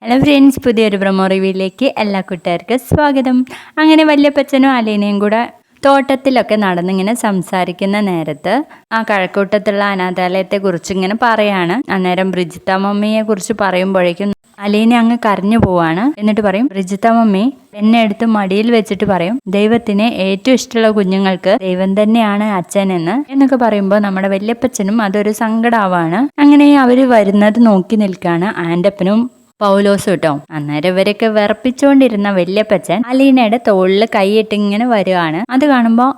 Hello friends, പുതിയൊരു promo റിവ്യൂയിലേക്ക് എല്ലാ കൂട്ടുകാർക്കും സ്വാഗതം. അങ്ങനെ വല്യപ്പച്ചനും അലീനയും കൂടെ തോട്ടത്തിലൊക്കെ നടന്നിങ്ങനെ സംസാരിക്കുന്ന നേരത്ത് ആ കഴക്കൂട്ടത്തുള്ള അനാഥാലയത്തെക്കുറിച്ച് ഇങ്ങനെ പറയാണ്. അന്നേരം ബ്രിജിത്ത മമ്മിയെ കുറിച്ച് പറയുമ്പോഴേക്കും അലീന അങ്ങ് കരഞ്ഞു പോവാണ്. എന്നിട്ട് പറയും, ബ്രിജിത്ത മമ്മി എന്നെ എടുത്ത് മടിയിൽ വെച്ചിട്ട് പറയും, ദൈവത്തിന് ഏറ്റവും ഇഷ്ടമുള്ള കുഞ്ഞുങ്ങൾക്ക് ദൈവം തന്നെയാണ് അച്ഛൻ എന്നൊക്കെ പറയുമ്പോൾ നമ്മുടെ വല്യപ്പച്ചനും അതൊരു സങ്കടാവാണ്. അങ്ങനെ അവര് വരുന്നത് നോക്കി നിൽക്കാണ് ആൻ്റപ്പനും പൗലോസും കേട്ടോ. അന്നേരം ഇവരൊക്കെ വിറപ്പിച്ചുകൊണ്ടിരുന്ന വല്യപ്പച്ചൻ അലീനയുടെ തോളിൽ കൈയിട്ട് ഇങ്ങനെ വരുവാണ്. അത് കാണുമ്പോൾ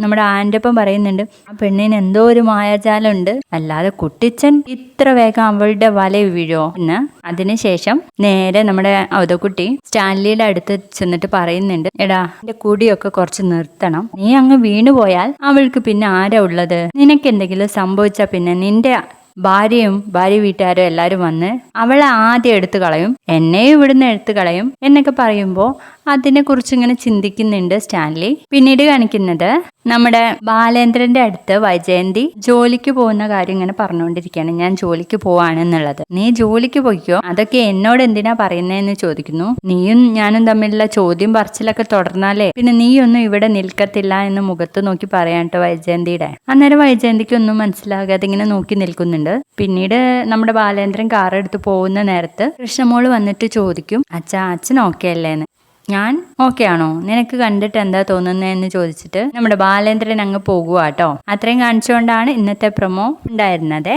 നമ്മുടെ ആൻ്റപ്പൻ പറയുന്നുണ്ട്, ആ പെണ്ണിന് എന്തോ ഒരു മായാജാലം ഉണ്ട്, അല്ലാതെ കുട്ടിച്ചൻ ഇത്ര വേഗം അവളുടെ വല വീഴോ എന്ന്. അതിനുശേഷം നേരെ നമ്മുടെ അവതക്കുട്ടി സ്റ്റാൻലിയുടെ അടുത്ത് ചെന്നിട്ട് പറയുന്നുണ്ട്, എടാ എന്റെ കുടിയൊക്കെ കുറച്ച് നിർത്തണം, നീ അങ്ങ് വീണുപോയാൽ അവൾക്ക് പിന്നെ ആരാ ഉള്ളത്? നിനക്ക് എന്തെങ്കിലും സംഭവിച്ചാൽ പിന്നെ നിന്റെ ഭാര്യ വീട്ടുകാരും എല്ലാവരും വന്ന് അവളെ ആദ്യം എടുത്തു കളയും, എന്നെയും ഇവിടുന്ന് എടുത്തു കളയും എന്നൊക്കെ പറയുമ്പോൾ അതിനെക്കുറിച്ച് ഇങ്ങനെ ചിന്തിക്കുന്നുണ്ട് സ്റ്റാൻലി. പിന്നീട് കാണിക്കുന്നത് നമ്മുടെ ബാലേന്ദ്രന്റെ അടുത്ത് വൈജയന്തി ജോലിക്ക് പോകുന്ന കാര്യം ഇങ്ങനെ പറഞ്ഞുകൊണ്ടിരിക്കുകയാണ്. ഞാൻ ജോലിക്ക് പോവാണെന്നുള്ളത്. നീ ജോലിക്ക് പോയിക്കോ, അതൊക്കെ എന്നോട് എന്തിനാ പറയുന്നതെന്ന് ചോദിക്കുന്നു. നീയും ഞാനും തമ്മിലുള്ള ചോദ്യം പറച്ചിലൊക്കെ തുടർന്നാലേ പിന്നെ നീയൊന്നും ഇവിടെ നിൽക്കത്തില്ല എന്ന് മുഖത്ത് നോക്കി പറയാട്ടോ വൈജയന്തിയുടെ. അന്നേരം വൈജയന്തിക്ക് ഒന്നും മനസ്സിലാകാതെ ഇങ്ങനെ നോക്കി നിൽക്കുന്നുണ്ട്. പിന്നീട് നമ്മുടെ ബാലേന്ദ്രൻ കാർ എടുത്ത് പോകുന്ന നേരത്ത് കൃഷ്ണമോള് വന്നിട്ട് ചോദിക്കും, അച്ഛൻ ഓക്കെ അല്ലേന്ന്. ഞാൻ ഓക്കെ ആണോ, നിനക്ക് കണ്ടിട്ട് എന്താ തോന്നുന്നതെന്ന് ചോദിച്ചിട്ട് നമ്മുടെ ബാലേന്ദ്രൻ അങ്ങ് പോകുക കേട്ടോ. അത്രയും കാണിച്ചുകൊണ്ടാണ് ഇന്നത്തെ പ്രൊമോ ഉണ്ടായിരുന്നത്.